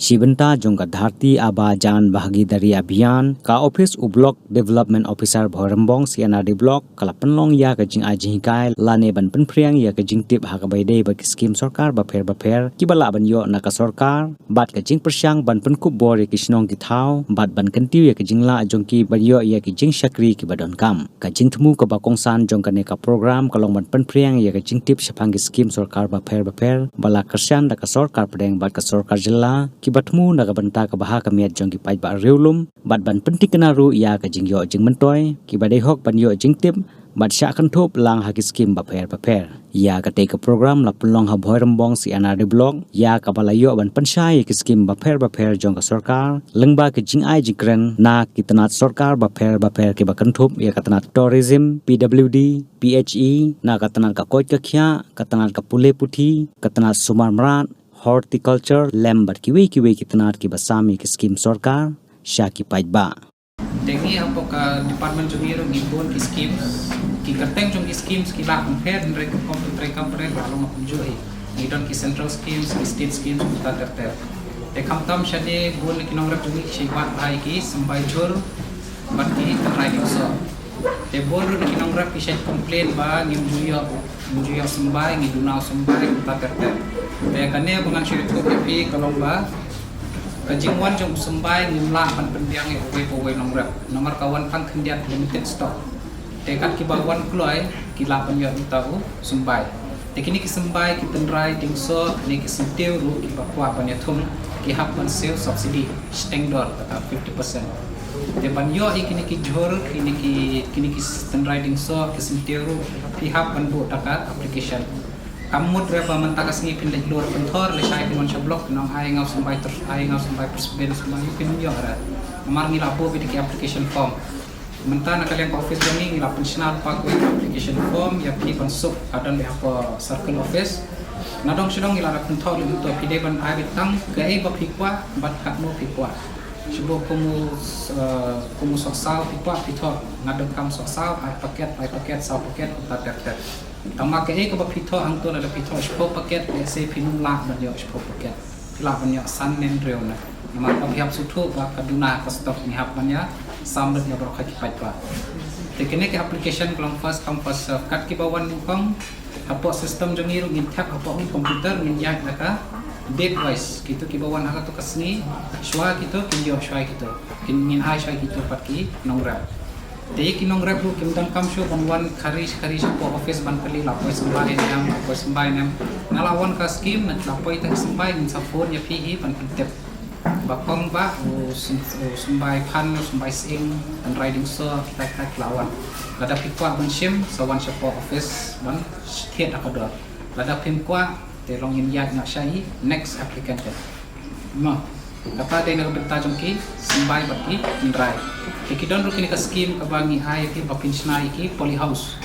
Shibenta jongka dharti aba jan bahagidari abhiyan ka office u block development officer Bhoirambong CNRD block kala penlong ya ka jing ajing kai lane ban penpriang ya ka jing tip ha ka baide ba skim sarkar ba pher kibala ban yo na ka sarkar bat ka jing persyang ban penkup bor ya kisnong ki thau bat ban kentiu ya ka jing la jongki ban yo ya ki jing shakri ki badon kam ka jing thmu ka ba kongsan jongka ne ka program kalong ban penpriang ya ka jing tip sapang ki skim sarkar ba pher bala kersan da ka sarkar pedeng bat ka sarkar jilla kibatmu naga banta ka baha kamiat jong ki pai ba reulum bat ban penting kenaru ya ka jing yo jing mentoy ki badai hok ban yo jing tip bat sya kan thop lang ha ki skim ba pher ya ka te ka program la pelong ha Bhoirambong CNRD block ya ka bala yo ban pensai ki skim ba pher jong ka sarkar lengba ki jing ai jikren na ki tanat sarkar ba pher ki ba kan thop ya ka tanat tourism PWD PHE na ka tanat ka koi ka khya ka tanat ka pule puthi ka tanat sumar mrat horticulture lembat kiwe kitenat ki basami ki skim sarkar syaki paitba tengi apa ka department jungiro ngibon ki skim ki kerteng jong ki skim ki ba compare mereka compare lalu menjoi ngidon ki central schemes ki state schemes ta terter te kamtam shade gon ki nongrap jungi shiwa bhai ki sambai jor bat ki trai so te bor ki nongrap ki shed complain ba ngimjuyo sambai ngidunau sambai ta terter te kane bungan shirit ko pi kalomba kajingwan jong sambai ngimla pan pendiang e owe nongrap nomor kawan pan kendiat limited stock te kat ki bagwan kloi ki la pan yo tau sambai te kini ki sambai ki tenrai dingso ni ki sinteu ru ki bakwa pan ya thum ki hap pan sale subsidy stengdor kata 50% te ban yo ikini ki jhor kini ki tenrai dingso ki sinteu ru ki hap pan bu taka application kamut reba mentakas ngi pindah luar pentor le sai pin mansha blok nang ai ngau sampai persben semua pin yo ara nomor ngi lapo bi ki application form mentana kalian ka office ngi la pensional pak application form ya pi konsuk adan be apa circle office nadong sidong ngi la pentor le to pide ban ai bitang gai ba pikwa bat hak no pikwa sibo kumu soksal pikwa pithor ngadong kam soksal ai paket sa paket ta ter tama ke ko ba pitho ang to na pitho spo paket se pinung la ban yo spo paket la ban yo san nen reo na ma ka biap suthu ba kaduna ka stok ni hap ban ya samlet ya barokah ki pat ba te kene ke application klong first come first serve kat ki bawan kong apo system jongiru ngin tap apo ni komputer ngin ya ka date wise gitu ki bawan ha to kasni shwa gitu kin yo shwa gitu kin ngin ai shwa gitu pat ki nongra te kinong rep kim dan kam show on kharis po office ban kali lapoi sambai nam ngalawan ka scheme na lapoi ta sambai in sa phone ya pi ban tip bakong ba sambai pan sambai sing dan riding so kita lawan lada pikwa ban shim sawan po office ban thiet akador lada pim kwa te longin yat na shai next applicant ma kata day nagbenta jongki sambai baki indrai kidon rukini ka scheme kabangi ai ki bapinsna iki polyhouse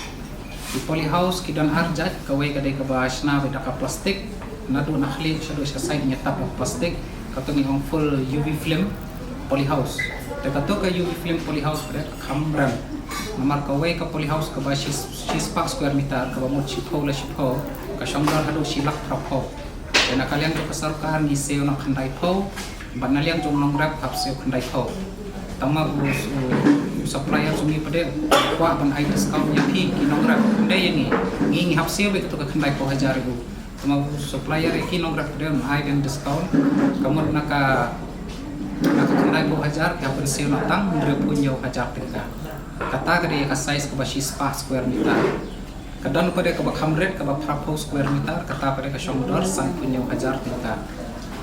di polyhouse kidon harjat kawai kadai ka basna beda ka plastik nadu nakhli shado sa side nya tap plastik katongi ong full UV film polyhouse te kato ka UV film polyhouse pada khamran namar kawai ka polyhouse ka bashi spark square meter ka bamot shipho ka shongdor hadu shilak thapho na kalian to kasarkar ni seo na khandai pho banaliang jong nongrap kapseo khandai pho tama supplier sungi pade kwa ban ai discount ya pi ki nongrap ndai ni ngi hapseo be to ka khandai pho 1000 tama supplier ki nongrap pade ai dan discount kamut naka khandai pho 1000 ya perseo na tang ndre punyo 1000 tingka kata kade ka size ka bashi spa square meter kadang pada ke bak 100 ke bak 100 square meter kata pada ke shongdor sang punya 1000 tingka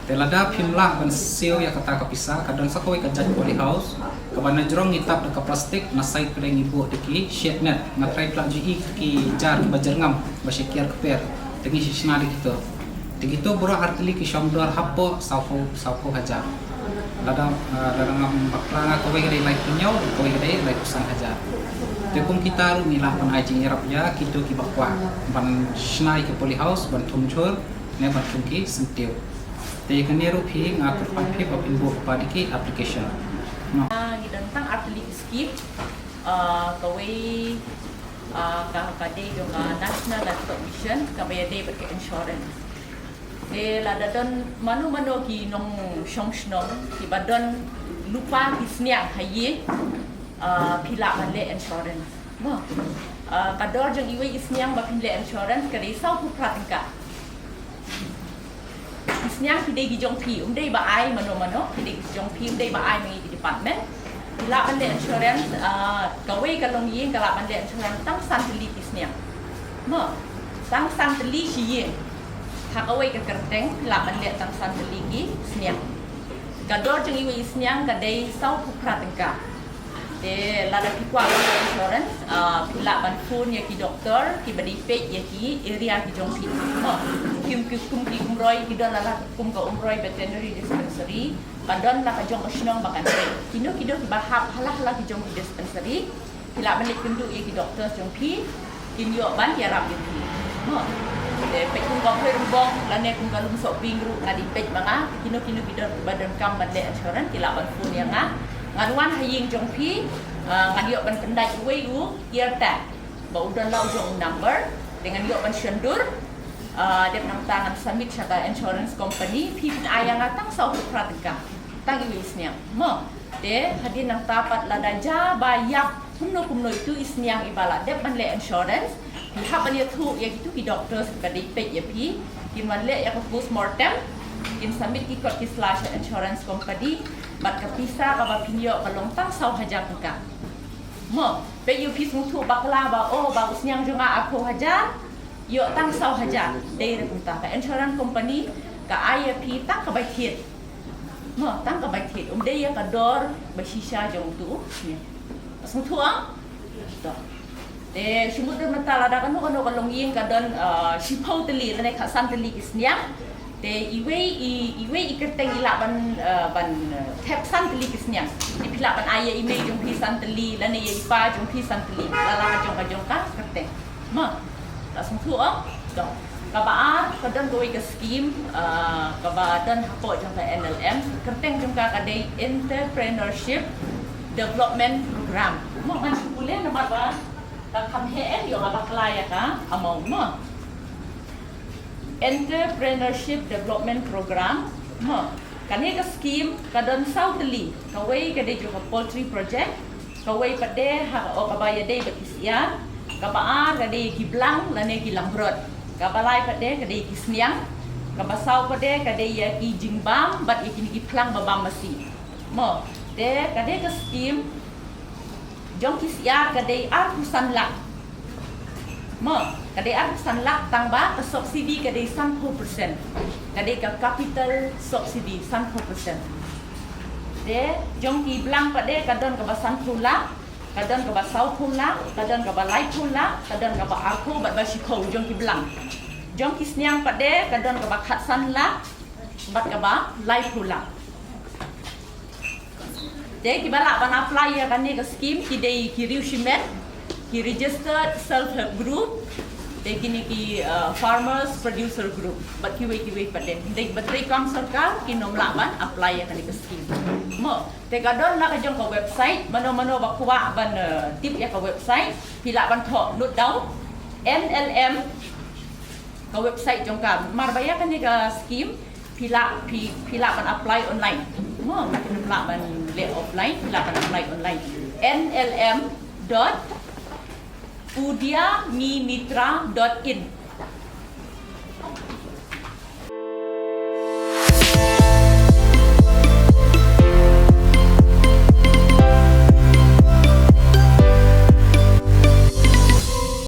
telada pimlah ban seo ya kata kapisa kadang sakoi ka jat polyhouse ka ban jrong ngitap ka plastik na side pada ngibo deki sheet net ngatrai plak ji ki jar bajerngam basikir keper tengi sisna dikito dikito bro artili ki shongdor hapo sapo hajar lada ngam baklanga ko gede like punya ko gede like usan hajar tekum kita ru milah pan ajing erap ya kitu ki bakwa ban snai ke polyhouse ban thumjor ne ban thumki sintiu te kaneru phi ngakur pan phi papin bo padiki application no tentang artili skip kawai ka kade yung national livestock mission kabaya day berke insurance lada don mano ki nong shong shnong ki badon lupa ki sniang haye pila male insurance mo kador jeng iwe isniang ba pinle insurance kare sau pu pratingka isniang pide gi jong pi dei ba ai mano pide gi jong pi dei ba ai mengi di department pila male insurance kawe kalong yin kala male insurance tang san teli isniang mo tang san teli hiye hakawai ke kerteng pila male tang san teli gi isniang kador jeng iwe isniang kadai sau pu pratingka de lada pikwa insurance pila ban phone ya ki doktor ki badi page ya ki area ki jong pi kum ki umroi ki don lala kum ka umroi veterinary dispensary padon la ka jong osnong bakan kino ki do ki bahap halah ki jong dispensary pila balik kundu ya ki doktor jong pi kin yo ban ya rap ya pi de page kum ka bong la ne kum ka lum so pingru ngadi page manga kino ki do badan kam ban le insurance pila ban phone ya nga nganuan haying jong pi ngadio ban pendai we u yerta ba udan lau jong number dengan yo ban syendur dep nang tangan submit syata insurance company pi ayang atang sau pratika tang isniang mo de hadin nang tapat lada ja bayak kumno itu isniang ibala dep ban le insurance pi haban ya thu ya gitu ki doctors ka de pe ya pi kin man le ya ko post mortem kin submit ki kot ki slash insurance company bat kapisa ka ba pinyo kalong tang sau haja ka mo pe yu pis mutu bakla ba ba usnyang jonga ako haja yo tang sau haja dei re punta ka insurance company ka IAP tak ka bai thiet mo tang ka bai thiet dei ya ka dor ba shisha jong tu ni asung tu to de simut de mentala da kan no kalong yin ka don sipau teli ne ka san teli kisnya de iwe ikerteng ilaban ban tap san teli kisnya di pilaban aya email jong pi san teli lane ye ipa jong pi san teli lala jong ka kerteng ma langsung tu to kaba ka don go ke scheme kaba don hapo jong ka NLM kerteng jong ka kadai entrepreneurship development program mo man boleh nama ba ta kam he yo ka klaya ka among mo entrepreneurship development program kani ka scheme kadon southly kawai kade jo poultry project kawai pade ha o kabaya dei bakisia kabaar kade kiblang lane kilambrot kabalai pade kade kisniang kabasau pade kade ya ki jingbam bat ikini kiplang babam masi mo de kade ka scheme jong kisia kade artusan lak mo kade artusan lak tang ba ka subsidi kade 100% kade ka capital subsidi 100% de jong ki blang pade kadon ka basan pula kadon ka basau pula kadon ka balai pula kadon ka ba aku bat basiko jong ki blang jong ki sniang pade kadon ka ba khatsan la bat ka ba lai pula de ki bala ban apply ya kan ni ka scheme ki de ki riushimet ki registered self help group de kini ki farmers producer group bat ki we pade de batri kam sarkar ki nomla ban apply ya kan ni ka scheme mo te kadon na ka jong ka website mano bakwa ban tip ya ka website pila ban tho note down NLM ka website jong ka marbaya kan ni ka scheme pila ban apply online mo pila ban le offline pila ban apply online nlm.udiamimitra.in